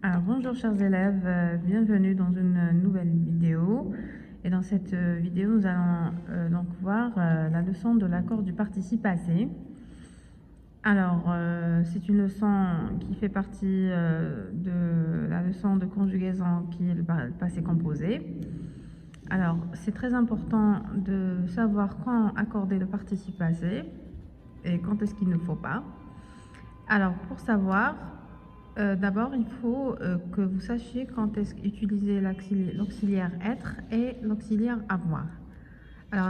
Alors bonjour chers élèves, bienvenue dans une nouvelle vidéo. Et dans cette vidéo, nous allons donc voir la leçon de l'accord du participe passé. Alors, c'est une leçon qui fait partie de la leçon de conjugaison qui est le passé composé. Alors, c'est très important de savoir quand accorder le participe passé et quand est-ce qu'il ne faut pas. Alors, pour savoir, d'abord, il faut que vous sachiez quand est-ce qu'utiliser l'auxiliaire être et l'auxiliaire avoir. Alors,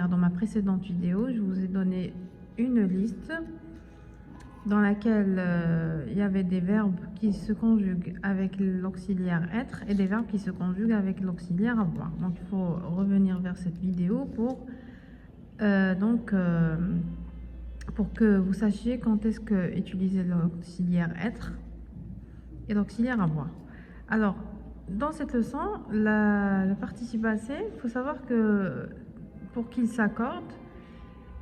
dans ma précédente vidéo, je vous ai donné une liste dans laquelle il y avait des verbes qui se conjuguent avec l'auxiliaire être et des verbes qui se conjuguent avec l'auxiliaire avoir. Donc, il faut revenir vers cette vidéo pour que vous sachiez quand est-ce que utiliser l'auxiliaire être et l'auxiliaire avoir. Alors, dans cette leçon, le participe passé, il faut savoir que pour qu'il s'accorde,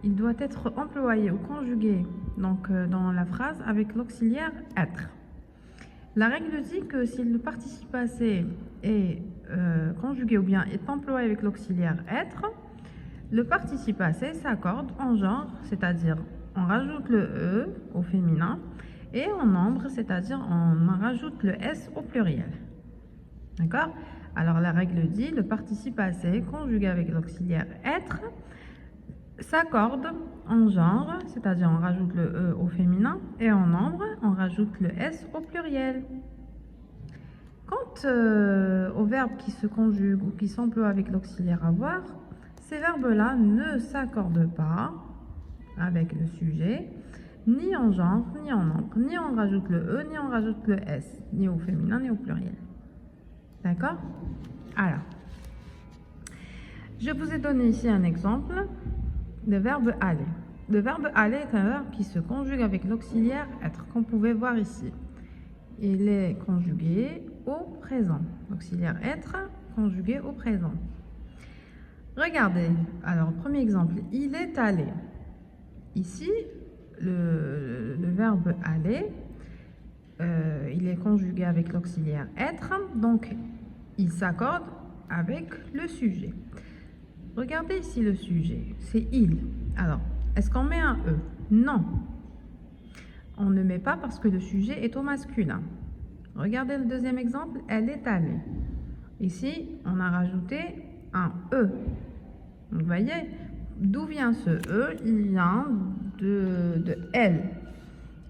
il doit être employé ou conjugué donc, dans la phrase avec l'auxiliaire être. La règle dit que si le participe passé est conjugué ou bien est employé avec l'auxiliaire être, le participe passé s'accorde en genre, c'est-à-dire on rajoute le E au féminin, et en nombre, c'est-à-dire on rajoute le S au pluriel. D'accord? Alors la règle dit le participe passé conjugué avec l'auxiliaire être s'accorde en genre, c'est-à-dire on rajoute le E au féminin, et en nombre, on rajoute le S au pluriel. Quant aux verbes qui se conjuguent ou qui s'emploient avec l'auxiliaire avoir, ces verbes-là ne s'accordent pas avec le sujet, ni en genre, ni en nombre, ni on rajoute le E, ni on rajoute le S, ni au féminin, ni au pluriel. D'accord? Alors, je vous ai donné ici un exemple de verbe aller. Le verbe aller est un verbe qui se conjugue avec l'auxiliaire être, qu'on pouvait voir ici. Il est conjugué au présent. L'auxiliaire être conjugué au présent. Regardez, alors premier exemple, il est allé. Ici, le verbe aller, il est conjugué avec l'auxiliaire être, donc il s'accorde avec le sujet. Regardez ici le sujet, c'est il. Alors, est-ce qu'on met un E? Non. On ne met pas parce que le sujet est au masculin. Regardez le deuxième exemple, elle est allée. Ici, on a rajouté un E. Vous voyez, d'où vient ce E? Il vient de elle.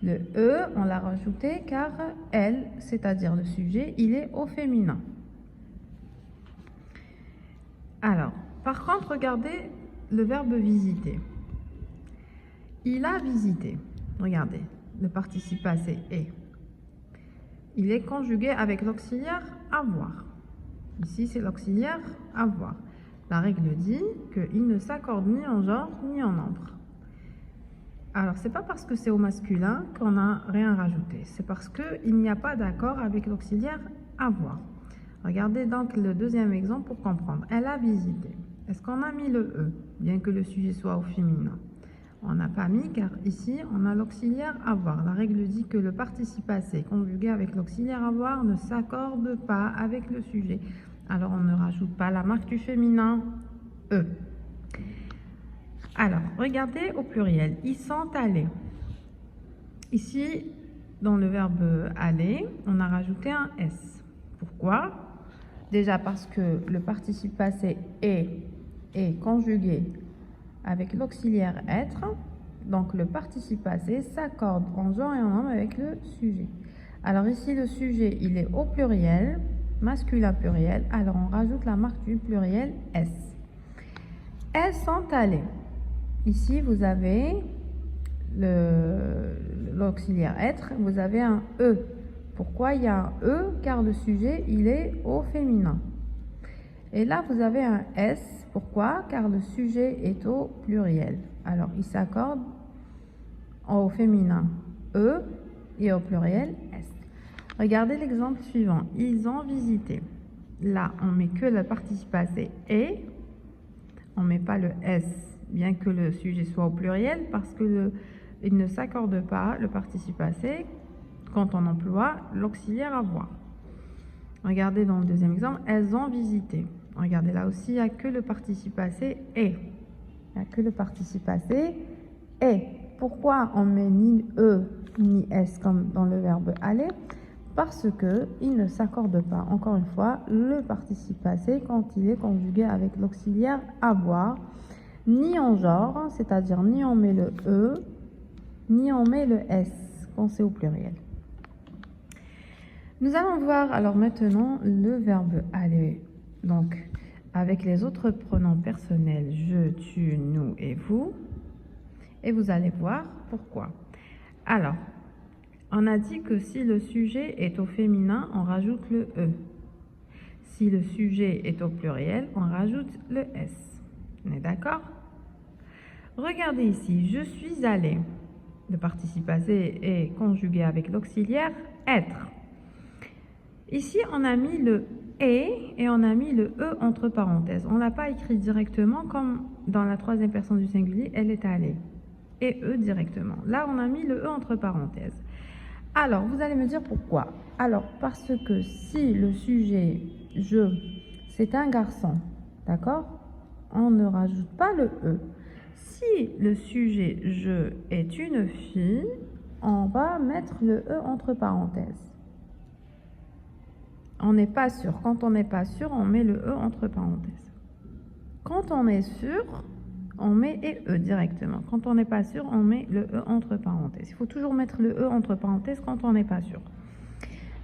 Le E, on l'a rajouté car elle, c'est-à-dire le sujet, il est au féminin. Alors, par contre, regardez le verbe visiter. Il a visité. Regardez, le participe passé est. Il est conjugué avec l'auxiliaire avoir. Ici, c'est l'auxiliaire avoir. La règle dit qu'il ne s'accorde ni en genre ni en nombre. Alors, c'est pas parce que c'est au masculin qu'on n'a rien rajouté. C'est parce qu'il n'y a pas d'accord avec l'auxiliaire avoir. Regardez donc le deuxième exemple pour comprendre. Elle a visité. Est-ce qu'on a mis le E, bien que le sujet soit au féminin? On n'a pas mis car ici, on a l'auxiliaire avoir. La règle dit que le participe passé conjugué avec l'auxiliaire avoir ne s'accorde pas avec le sujet. Alors, on ne rajoute pas la marque du féminin E. Alors, regardez au pluriel. Ils sont allés. Ici, dans le verbe aller, on a rajouté un S. Pourquoi? Déjà parce que le participe passé est conjugué avec l'auxiliaire être. Donc, le participe passé s'accorde en genre et en nombre avec le sujet. Alors ici, le sujet, il est au pluriel, masculin pluriel. Alors, on rajoute la marque du pluriel S. Elles sont allées. Ici, vous avez l'auxiliaire être, vous avez un E. Pourquoi il y a un E? Car le sujet, il est au féminin. Et là, vous avez un S. Pourquoi? Car le sujet est au pluriel. Alors, il s'accorde au féminin E et au pluriel S. Regardez l'exemple suivant. Ils ont visité. Là, on met que le participe passé et on ne met pas le S, bien que le sujet soit au pluriel, parce que il ne s'accorde pas, le participe passé, quand on emploie l'auxiliaire avoir. Regardez dans le deuxième exemple, elles ont visité. Regardez là aussi, il n'y a que le participe passé est. Il n'y a que le participe passé est. Pourquoi on met ni E ni S comme dans le verbe aller? Parce que il ne s'accorde pas. Encore une fois, le participe passé quand il est conjugué avec l'auxiliaire avoir, ni en genre, c'est-à-dire ni on met le E, ni on met le S quand c'est au pluriel. Nous allons voir alors maintenant le verbe aller. Donc, avec les autres pronoms personnels, je, tu, nous et vous. Et vous allez voir pourquoi. Alors, on a dit que si le sujet est au féminin, on rajoute le E. Si le sujet est au pluriel, on rajoute le S. On est d'accord? Regardez ici, je suis allé. Le participe passé est conjugué avec l'auxiliaire être. Ici, on a mis le et on a mis le E entre parenthèses. On ne l'a pas écrit directement comme dans la troisième personne du singulier, elle est allée. Et E directement. Là, on a mis le E entre parenthèses. Alors, vous allez me dire pourquoi. Alors, parce que si le sujet « je » c'est un garçon, d'accord? On ne rajoute pas le E. Si le sujet « je » est une fille, on va mettre le E entre parenthèses. On n'est pas sûr. Quand on n'est pas sûr, on met le E entre parenthèses. Quand on est sûr, on met E directement. Quand on n'est pas sûr, on met le E entre parenthèses. Il faut toujours mettre le E entre parenthèses quand on n'est pas sûr.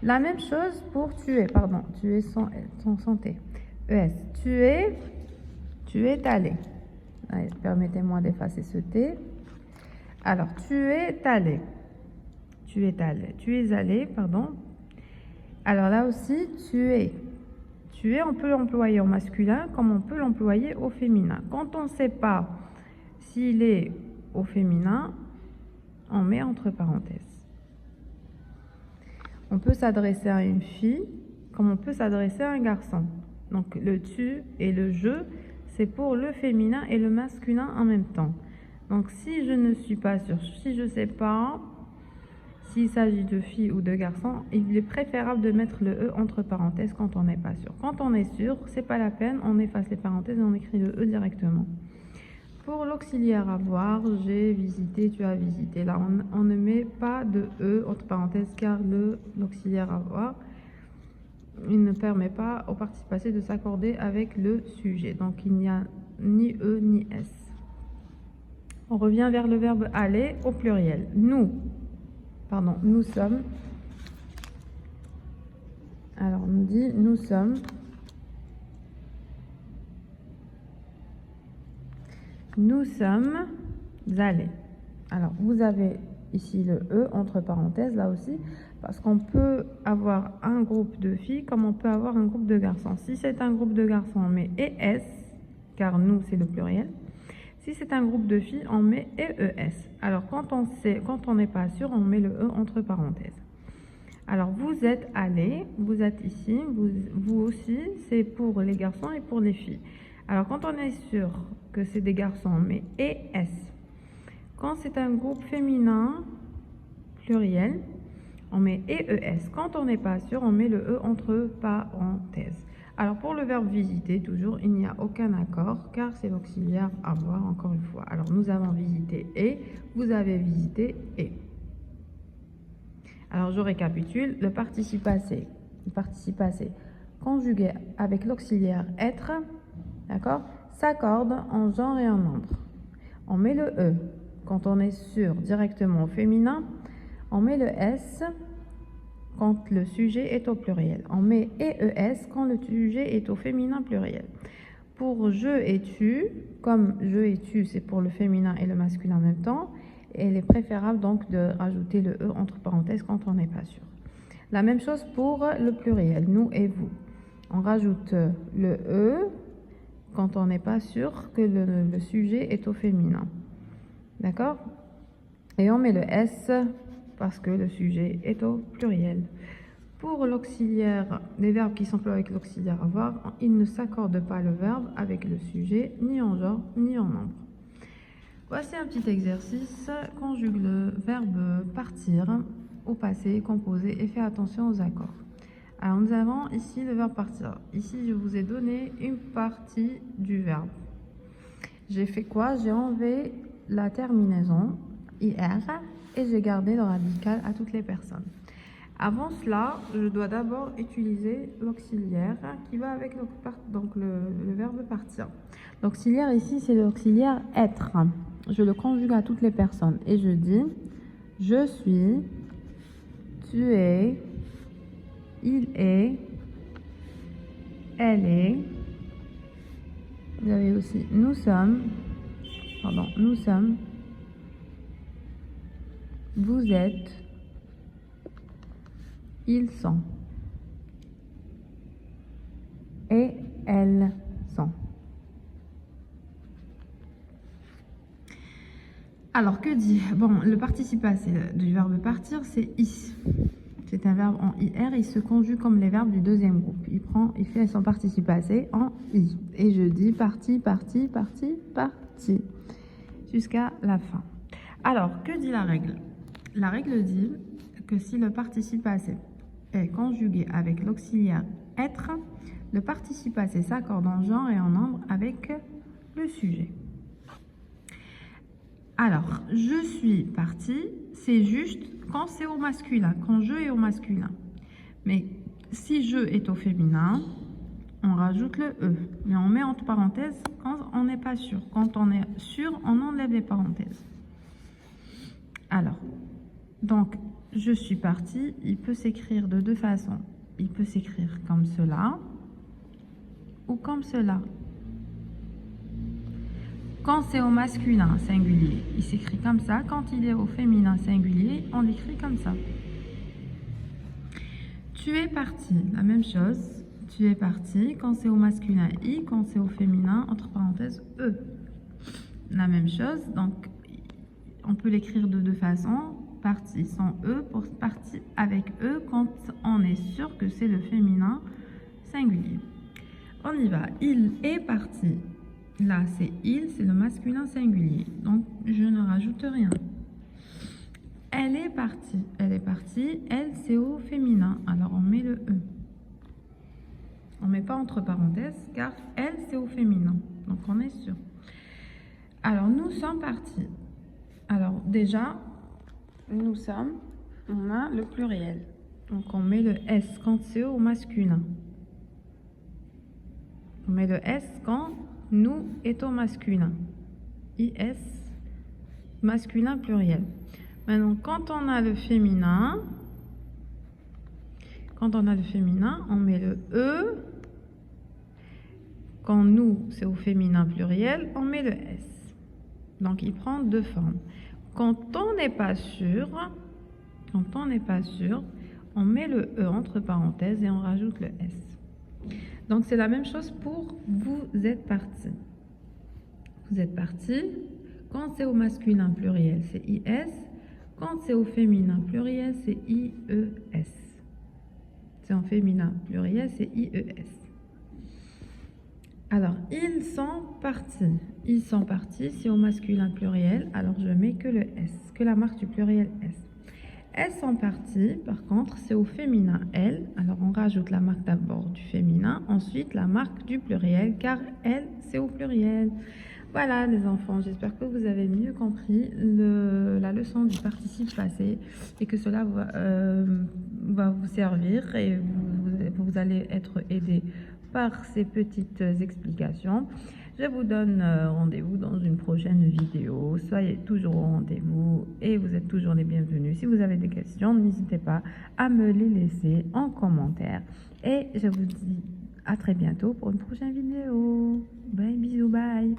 La même chose pour tuer, pardon, tuer sans T. ES. Tu es allé. Allez, permettez-moi d'effacer ce T. Alors, tu es allé. Tu es allé, pardon. Alors là aussi, tu es. Tu es, on peut l'employer au masculin comme on peut l'employer au féminin. Quand on ne sait pas s'il est au féminin, on met entre parenthèses. On peut s'adresser à une fille comme on peut s'adresser à un garçon. Donc le tu et le je, c'est pour le féminin et le masculin en même temps. Donc si je ne suis pas sûre, si je ne sais pas s'il s'agit de fille ou de garçon, il est préférable de mettre le E entre parenthèses quand on n'est pas sûr. Quand on est sûr, c'est pas la peine, on efface les parenthèses et on écrit le E directement. Pour l'auxiliaire avoir, j'ai visité, tu as visité. Là, on ne met pas de E entre parenthèses car l'auxiliaire avoir, il ne permet pas au participe passé de s'accorder avec le sujet. Donc, il n'y a ni E ni S. On revient vers le verbe aller au pluriel. Nous sommes. Alors, on nous dit nous sommes. Nous sommes allés. Alors, vous avez ici le E entre parenthèses, là aussi, parce qu'on peut avoir un groupe de filles comme on peut avoir un groupe de garçons. Si c'est un groupe de garçons, on met ES, car nous, c'est le pluriel. Si c'est un groupe de filles, on met EES. Alors, quand on n'est pas sûr, on met le E entre parenthèses. Alors, vous êtes allés, vous êtes ici, vous aussi, c'est pour les garçons et pour les filles. Alors, quand on est sûr que c'est des garçons, on met ES. Quand c'est un groupe féminin, pluriel, on met EES. Quand on n'est pas sûr, on met le E entre parenthèses. Alors, pour le verbe visiter, toujours, il n'y a aucun accord, car c'est l'auxiliaire avoir, encore une fois. Alors, nous avons visité et, vous avez visité et. Alors, je récapitule. Le participe passé conjugué avec l'auxiliaire être, d'accord, s'accorde en genre et en nombre. On met le E quand on est sûr directement au féminin. On met le S quand le sujet est au pluriel. On met EES quand le sujet est au féminin pluriel. Pour je et tu, comme je et tu, c'est pour le féminin et le masculin en même temps, il est préférable donc de rajouter le E entre parenthèses quand on n'est pas sûr. La même chose pour le pluriel, nous et vous. On rajoute le E quand on n'est pas sûr que le sujet est au féminin. D'accord? Et on met le S parce que le sujet est au pluriel. Pour l'auxiliaire, les verbes qui s'emploient avec l'auxiliaire avoir, il ne s'accorde pas le verbe avec le sujet, ni en genre, ni en nombre. Voici un petit exercice. Conjugue le verbe partir au passé composé et fais attention aux accords. Alors, nous avons ici le verbe partir. Ici, je vous ai donné une partie du verbe. J'ai fait quoi? J'ai enlevé la terminaison IR et j'ai gardé le radical à toutes les personnes. Avant cela, je dois d'abord utiliser l'auxiliaire qui va avec le verbe partir. L'auxiliaire ici, c'est l'auxiliaire être. Je le conjugue à toutes les personnes et je dis je suis, tu es, il est, elle est. Vous avez aussi nous sommes, vous êtes, ils sont et elles sont. Alors, que dit? Bon, le participe passé du verbe partir, c'est is. C'est un verbe en IR, il se conjugue comme les verbes du deuxième groupe. Il fait son participe passé en I. Et je dis parti, parti, parti, parti. Jusqu'à la fin. Alors, que dit la règle? La règle dit que si le participe passé est conjugué avec l'auxiliaire être, le participe passé s'accorde en genre et en nombre avec le sujet. Alors, je suis parti, c'est juste quand c'est au masculin, quand je est au masculin. Mais si je est au féminin, on rajoute le E. Mais on met entre parenthèses quand on n'est pas sûr. Quand on est sûr, on enlève les parenthèses. Alors, donc, je suis parti, il peut s'écrire de deux façons. Il peut s'écrire comme cela ou comme cela. Quand c'est au masculin singulier, il s'écrit comme ça. Quand il est au féminin singulier, on l'écrit comme ça. Tu es parti, la même chose. Tu es parti. Quand c'est au masculin, I. Quand c'est au féminin, entre parenthèses, E. La même chose. Donc, on peut l'écrire de deux façons. Parti sans E pour parti avec E quand on est sûr que c'est le féminin singulier. On y va. Il est parti. Là, c'est il, c'est le masculin singulier. Donc, je ne rajoute rien. Elle est partie. Elle est partie. Elle, c'est au féminin. Alors, on met le E. On ne met pas entre parenthèses, car elle, c'est au féminin. Donc, on est sûr. Alors, nous sommes partis. Alors, déjà, nous sommes, on a le pluriel. Donc, on met le S quand c'est au masculin. On met le S quand nous est au masculin. IS, masculin pluriel. Maintenant, quand on a le féminin, on met le E. Quand nous, c'est au féminin pluriel, on met le S. Donc, il prend deux formes. Quand on n'est pas sûr, on met le E entre parenthèses et on rajoute le S. Donc, c'est la même chose pour vous êtes parti. Vous êtes parti. Quand c'est au masculin pluriel, c'est IS. Quand c'est au féminin pluriel, c'est IES. C'est en féminin pluriel, c'est IES. Alors, ils sont partis. Ils sont partis, c'est au masculin pluriel. Alors, je mets que le S, que la marque du pluriel S. Elles sont parties, par contre, c'est au féminin elles. Alors, on rajoute la marque d'abord du féminin, ensuite la marque du pluriel, car elle, c'est au pluriel. Voilà, les enfants, j'espère que vous avez mieux compris la leçon du participe passé et que cela va vous servir et vous allez être aidés par ces petites explications. Je vous donne rendez-vous dans une prochaine vidéo. Soyez toujours au rendez-vous et vous êtes toujours les bienvenus. Si vous avez des questions, n'hésitez pas à me les laisser en commentaire. Et je vous dis à très bientôt pour une prochaine vidéo. Bye, bisous, bye.